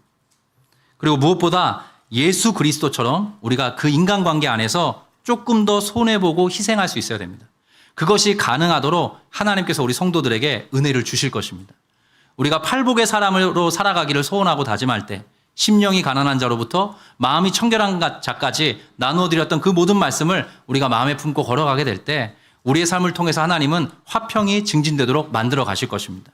그리고 무엇보다 예수 그리스도처럼 우리가 그 인간관계 안에서 조금 더 손해보고 희생할 수 있어야 됩니다. 그것이 가능하도록 하나님께서 우리 성도들에게 은혜를 주실 것입니다. 우리가 팔복의 사람으로 살아가기를 소원하고 다짐할 때 심령이 가난한 자로부터 마음이 청결한 자까지 나누어 드렸던 그 모든 말씀을 우리가 마음에 품고 걸어가게 될 때 우리의 삶을 통해서 하나님은 화평이 증진되도록 만들어 가실 것입니다.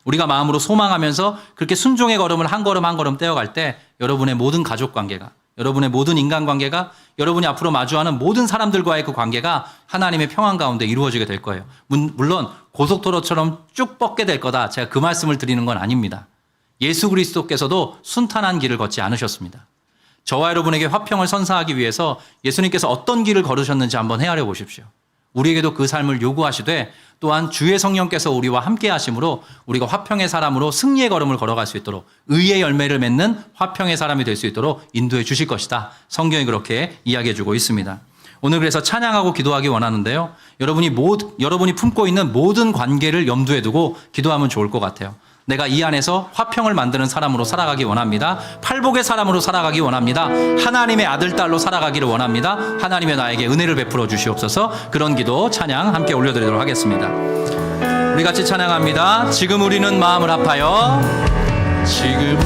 우리가 마음으로 소망하면서 그렇게 순종의 걸음을 한 걸음 한 걸음 떼어갈 때 여러분의 모든 가족 관계가, 여러분의 모든 인간 관계가, 여러분이 앞으로 마주하는 모든 사람들과의 그 관계가 하나님의 평안 가운데 이루어지게 될 거예요. 물론 고속도로처럼 쭉 뻗게 될 거다. 제가 그 말씀을 드리는 건 아닙니다. 예수 그리스도께서도 순탄한 길을 걷지 않으셨습니다. 저와 여러분에게 화평을 선사하기 위해서 예수님께서 어떤 길을 걸으셨는지 한번 헤아려 보십시오. 우리에게도 그 삶을 요구하시되 또한 주의 성령께서 우리와 함께 하심으로 우리가 화평의 사람으로 승리의 걸음을 걸어갈 수 있도록 의의 열매를 맺는 화평의 사람이 될 수 있도록 인도해 주실 것이다. 성경이 그렇게 이야기해 주고 있습니다. 오늘 그래서 찬양하고 기도하기 원하는데요. 여러분이 품고 있는 모든 관계를 염두에 두고 기도하면 좋을 것 같아요. 내가 이 안에서 화평을 만드는 사람으로 살아가기 원합니다. 팔복의 사람으로 살아가기 원합니다. 하나님의 아들, 딸로 살아가기를 원합니다. 하나님의 나에게 은혜를 베풀어 주시옵소서. 그런 기도, 찬양 함께 올려드리도록 하겠습니다. 우리 같이 찬양합니다. 지금 우리는 마음을 합하여 지금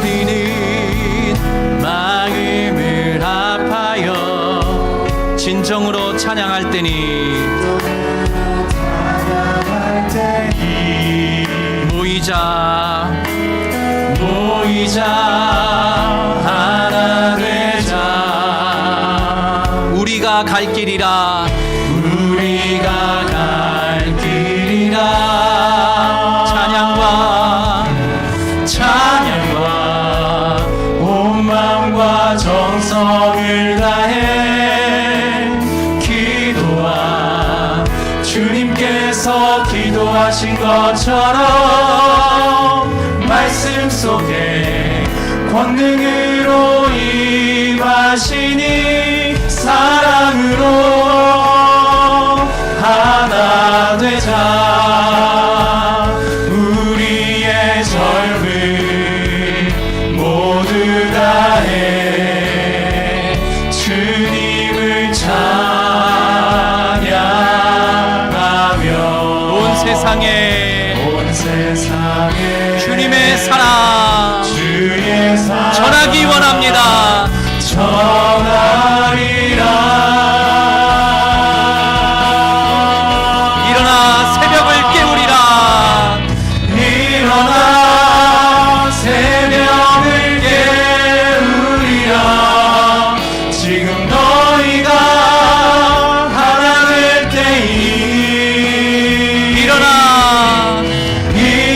우리는 마음을 합하여 진정으로 찬양할 때니 모이자 하나 되자 우리가 갈 길이라 찬양과 온 마음과 정성을 다해 기도와 주님께서 기도하신 것처럼 말씀 속에 권능으로 임하시니 사랑으로 하나 되자 우리의 젊음 모두 다해 주님을 찬양하며 온 세상에 주님의 사랑 전하기 원합니다. 일어나 새벽을 깨우리라. 지금 너희가 하나 될 때이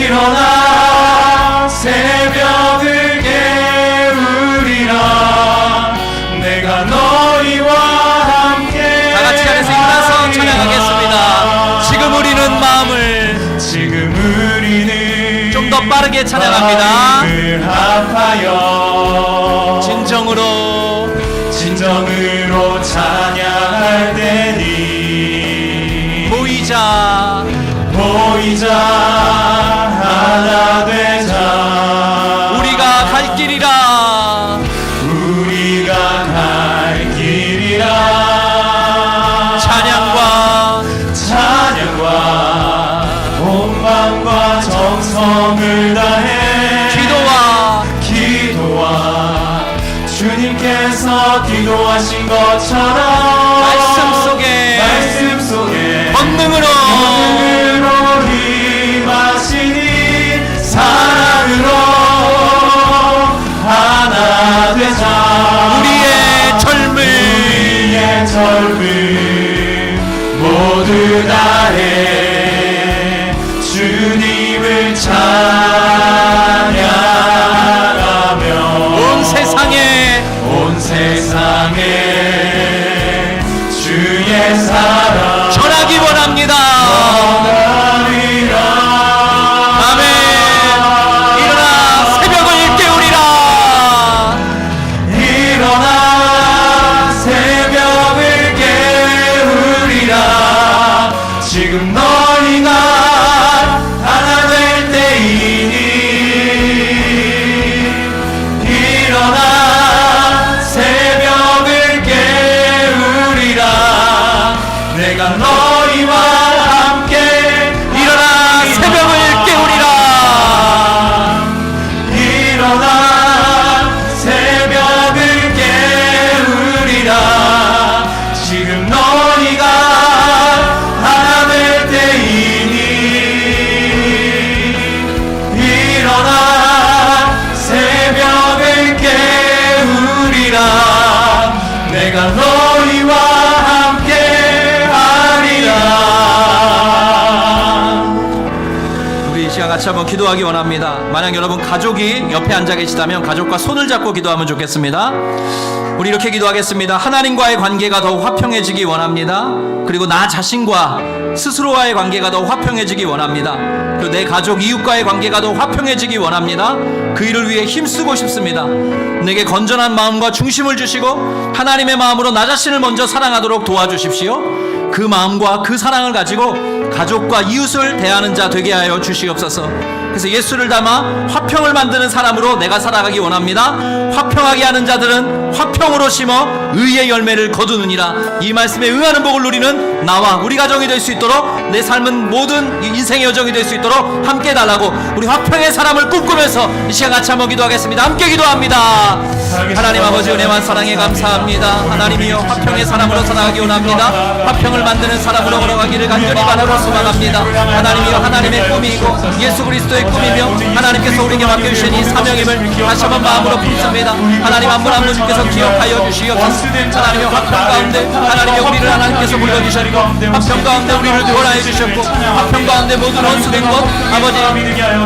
일어나 새벽을 깨우리라. 내가 너희와 함께 다 같이 자리에서 일어나서 찬양하겠습니다. 지금 우리는 마음을 좀 더 빠르게 찬양합니다. 합하여 진정으로 찬양할 때니 모이자 하나 되자 우리가 갈 길이라 찬양과 온 마음과 정성을 다해 기도와 주님께서 기도하신 것처럼 말씀 속에 권능으로 임하시니 사랑으로 하나 되자 우리의 젊음 모두 다해 주님을 찬양 내가 너희와 함께 하리라. 우리 이 시간 같이 한번 기도하기 원합니다. 만약 여러분 가족이 옆에 앉아 계시다면 가족과 손을 잡고 기도하면 좋겠습니다. 우리 이렇게 기도하겠습니다. 하나님과의 관계가 더욱 화평해지기 원합니다. 그리고 나 자신과 스스로와의 관계가 더욱 화평해지기 원합니다. 그리고 내 가족 이웃과의 관계가 더욱 화평해지기 원합니다. 그 일을 위해 힘쓰고 싶습니다. 내게 건전한 마음과 중심을 주시고 하나님의 마음으로 나 자신을 먼저 사랑하도록 도와주십시오. 그 마음과 그 사랑을 가지고 가족과 이웃을 대하는 자 되게 하여 주시옵소서. 그래서 예수를 닮아 화평을 만드는 사람으로 내가 살아가기 원합니다. 화평하게 하는 자들은 화평으로 심어 의의 열매를 거두느니라. 이 말씀에 응하는 복을 누리는 나와 우리 가정이 될 수 있도록, 내 삶은 모든 인생의 여정이 될 수 있도록 함께 해달라고 우리 화평의 사람을 꿈꾸면서 이 시간 같이 한번 기도하겠습니다. 함께 기도합니다. 하나님 아버지 은혜와 사랑에 감사합니다. 하나님이여 화평의 사람으로 살아가기 원합니다. 화평을 만드는 사람으로 걸어가기를 간절히 바라고 소망합니다. 하나님이여 하나님의 꿈이고 예수 그리스도의 꿈이며 하나님께서 우리에게 맡겨주신 이 사명임을 다시 한번 마음으로 품습니다. 하나님 한 분 한 분 주께서 기억하여 주시옵소서. 하나님이여 화평 가운데 하나님이여 우리를 하나님께서 불러주셨고, 화평 가운데 우리를 구원하여 주셨고, 화평 가운데 모든 원수된 것 아버지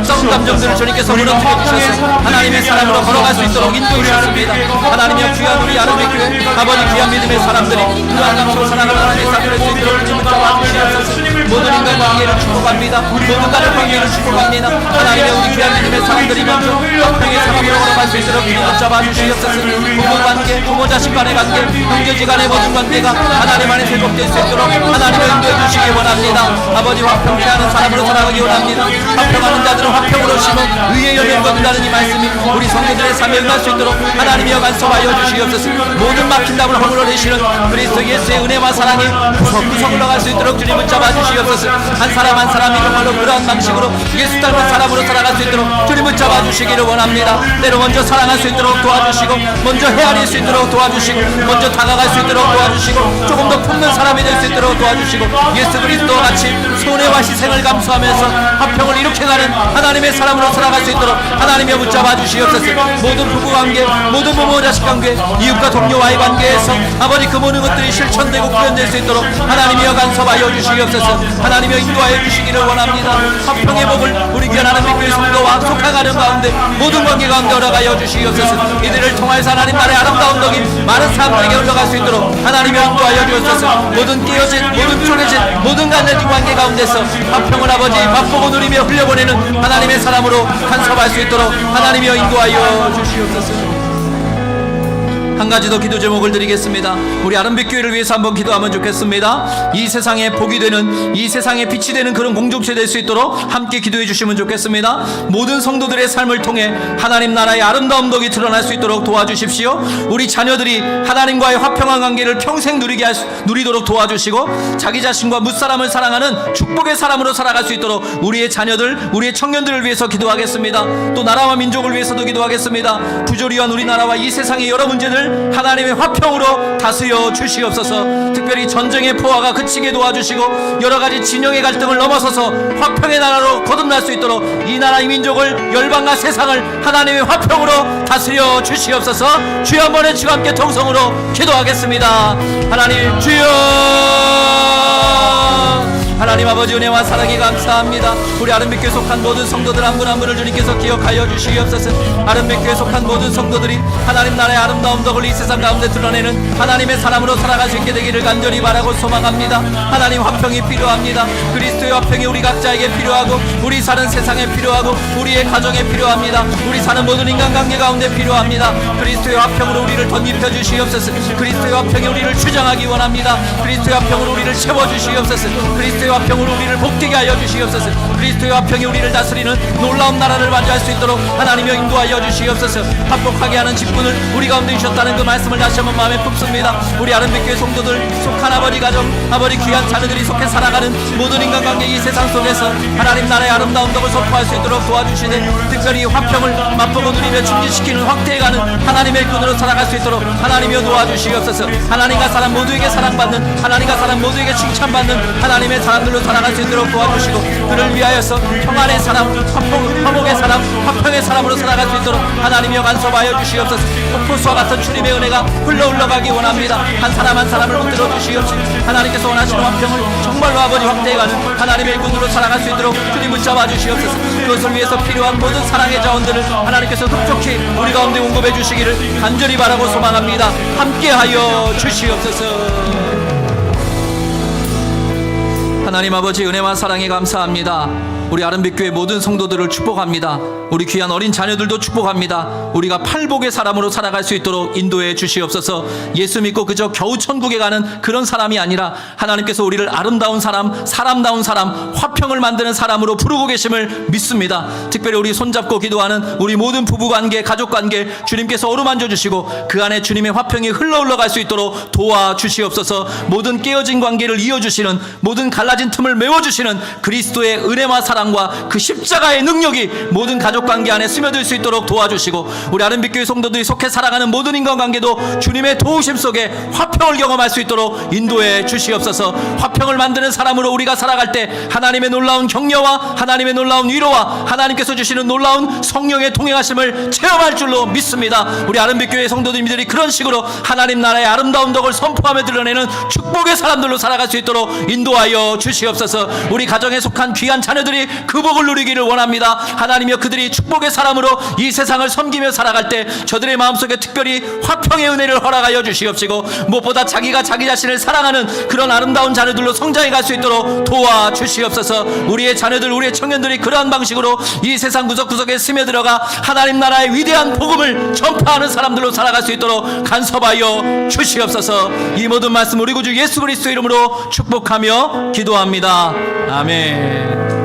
썩은 감정들을 주님께서 무너뜨려 주셔서 하나님의 사람으로 걸어갈 수 있도록 인도해 주셨습니다. 하나님이여 귀한 우리 아름의 교회 아버지 귀한 믿음의 사람들이 그러한 감성 사랑을 하나님의 사람을 수 있도록 주님 붙잡아 주시옵소서. 모든 인간 관계를 축복합니다. 모든 가족 관계를 축복합니다. 하나님의 우리 귀한 믿음의 사람들이 먼저 화평의 사람으로 걸어갈 수 있도록 주님 붙잡아 주시옵소서. 부모 관계, 부모 자식 간의 관계, 형제지 간의 모든 관계가 하나님 안에 회복될 수 있도록 하나님을 인도해 주시기 원합니다. 아버지 화평케 하는 사람으로 살아가기 원합니다. 화평하는 자들은 화평으로 심어 의의 열매를 거둔다는 이 말씀이 우리 성도들의 삶에 응할 수 있도록 하나님이여 간섭하여 주시옵소서. 모든 막힌 담을 허물어내시는 그리스도 예수의 은혜와 사랑이 구석구석 흘러갈 수 있도록 주님 붙잡아 주시옵소서. 한 사람 한 사람이 정말로 그러한 방식으로 예수 닮은 사람으로 살아갈 수 있도록 주님 붙잡아 주시기를 원합니다. 때로 먼저 사랑할 수 있도록 도와주시고, 먼저 헤아릴 수 있도록 도와주시고, 먼저 다가갈 수 있도록 도와주시고, 조금 더 품는 사람이 될 수 있도록 도와주시고, 예수 그리스도와 같이 손해와 희생을 감수하면서 화평을 일으켜가는 하나님의 사람으로 살아갈 수 있도록 하나님의 붙잡아 주시옵소서. 모든 부부관계, 모든 부모 자식 관계, 이웃과 동료와의 관계에서 아버지 그 모든 것들이 실천되고 구현될 수 있도록 하나님이여 간섭하여 주시옵소서. 하나님이여 인도하여 주시기를 원합니다. 화평의 복을 우리 귀한 하나님의 교회 성도와 속하가는 가운데 모든 관계 가운데 올라가여 주시옵소서. 이들을 통하여서 하나님 나라의 아름다운 덕이 많은 사람들에게 흘러갈 수 있도록 하나님이여 인도하여 주옵소서. 모든 깨어진, 모든 쪼개진, 모든 간접된 관계 가운데서 화평을 아버지 맛보고 누리며 흘려보내는 하나님의 사람으로 간섭할 수 있도록 하나님이여 인도하여 주시옵소서. 한 가지 더 기도 제목을 드리겠습니다. 우리 아름빛 교회를 위해서 한번 기도하면 좋겠습니다. 이 세상에 복이 되는, 이 세상에 빛이 되는 그런 공동체 될 수 있도록 함께 기도해 주시면 좋겠습니다. 모든 성도들의 삶을 통해 하나님 나라의 아름다운 덕이 드러날 수 있도록 도와주십시오. 우리 자녀들이 하나님과의 화평한 관계를 평생 누리도록 도와주시고, 자기 자신과 무사람을 사랑하는 축복의 사람으로 살아갈 수 있도록 우리의 자녀들, 우리의 청년들을 위해서 기도하겠습니다. 또 나라와 민족을 위해서도 기도하겠습니다. 부조리한 우리나라와 이 세상의 여러 문제들 하나님의 화평으로 다스려 주시옵소서. 특별히 전쟁의 포화가 그치게 도와주시고, 여러가지 진영의 갈등을 넘어서서 화평의 나라로 거듭날 수 있도록 이 나라 이 민족을, 열방과 세상을 하나님의 화평으로 다스려 주시옵소서. 주여 한번 외치고 함께 통성으로 기도하겠습니다. 하나님 주여, 하나님 아버지 은혜와 사랑에 감사합니다. 우리 아름빛교에 속한 모든 성도들 한 분 한 분을 주님께서 기억하여 주시옵소서. 아름빛교에 속한 모든 성도들이 하나님 나라의 아름다운 덕을 이 세상 가운데 드러내는 하나님의 사람으로 살아갈 수 있게 되기를 간절히 바라고 소망합니다. 하나님 화평이 필요합니다. 그리스도의 화평이 우리 각자에게 필요하고, 우리 사는 세상에 필요하고, 우리의 가정에 필요합니다. 우리 사는 모든 인간관계 가운데 필요합니다. 그리스도의 화평으로 우리를 덧입혀 주시옵소서. 그리스도의 화평이 우리를 주장하기 원합니다. 그리스도의 화평으로 우리를 채워주시옵소서. 그리스도의 화평으로 우리를 복되게 하여 주시옵소서. 그리스도의 화평이 우리를 다스리는 놀라운 나라를 맞이할 수 있도록 하나님여 인도하여 주시옵소서. 화목하게 하는 직분을 우리 가운데 주셨다는 그 말씀을 다시 한번 마음에 품습니다. 우리 아름빛교회 성도들 속한 아버지 가정, 아버지 귀한 자녀들이 속해 살아가는 모든 인간관계 이 세상 속에서 하나님 나라의 아름다운 덕을 선포할 수 있도록 도와주시되, 특별히 화평을 맛보고 누리며 증진시키는 확대해가는 하나님의 일꾼으로 살아갈 수 있도록 하나님여 도와주시옵소서. 하나님과 사람 모두에게 사랑받는, 하나님과 사람 모두에게 칭찬받는 하나님의 사람 사람들로 살아갈 수 있도록 도와주시고 그를 위하여서 평안의 사람, 화목의 사람, 화평의 사람으로 살아갈 수 있도록 하나님이여 간섭하여 주시옵소서. 폭포수와 같은 주님의 은혜가 흘러가기 원합니다. 한 사람 한 사람을 붙들어 주시옵시고 하나님께서 원하시는 화평을 정말로 아버지 확대해가는 하나님의 일꾼으로 살아갈 수 있도록 주님 붙잡아 주시옵소서. 그것을 위해서 필요한 모든 사랑의 자원들을 하나님께서 급속히 우리 가운데 공급해 주시기를 간절히 바라고 소망합니다. 함께하여 주시옵소서. 하나님 아버지 은혜와 사랑에 감사합니다. 우리 아름빛교회 모든 성도들을 축복합니다. 우리 귀한 어린 자녀들도 축복합니다. 우리가 팔복의 사람으로 살아갈 수 있도록 인도해 주시옵소서. 예수 믿고 그저 겨우 천국에 가는 그런 사람이 아니라 하나님께서 우리를 아름다운 사람, 사람다운 사람, 화평을 만드는 사람으로 부르고 계심을 믿습니다. 특별히 우리 손잡고 기도하는 우리 모든 부부관계, 가족관계 주님께서 어루만져 주시고 그 안에 주님의 화평이 흘러갈 수 있도록 도와주시옵소서. 모든 깨어진 관계를 이어주시는, 모든 갈라진 틈을 메워주시는 그리스도의 은혜와 사랑과 그 십자가의 능력이 모든 가족관계 안에 스며들 수 있도록 도와주시고 우리 아름빛교회 성도들이 속해 살아가는 모든 인간관계도 주님의 도우심 속에 화평을 경험할 수 있도록 인도해 주시옵소서. 화평을 만드는 사람으로 우리가 살아갈 때 하나님의 놀라운 격려와 하나님의 놀라운 위로와 하나님께서 주시는 놀라운 성령의 동행하심을 체험할 줄로 믿습니다. 우리 아름빛교회 성도들이 그런 식으로 하나님 나라의 아름다운 덕을 선포하며 드러내는 축복의 사람들로 살아갈 수 있도록 인도하여 주시옵소서. 우리 가정에 속한 귀한 자녀들이 그 복을 누리기를 원합니다. 하나님이여 그들이 축복의 사람으로 이 세상을 섬기며 살아갈 때 저들의 마음속에 특별히 화평의 은혜를 허락하여 주시옵시고 무엇보다 자기가 자기 자신을 사랑하는 그런 아름다운 자녀들로 성장해 갈 수 있도록 도와주시옵소서. 우리의 자녀들, 우리의 청년들이 그러한 방식으로 이 세상 구석구석에 스며들어가 하나님 나라의 위대한 복음을 전파하는 사람들로 살아갈 수 있도록 간섭하여 주시옵소서. 이 모든 말씀 우리 구주 예수 그리스도 이름으로 축복하며 기도합니다. 아멘.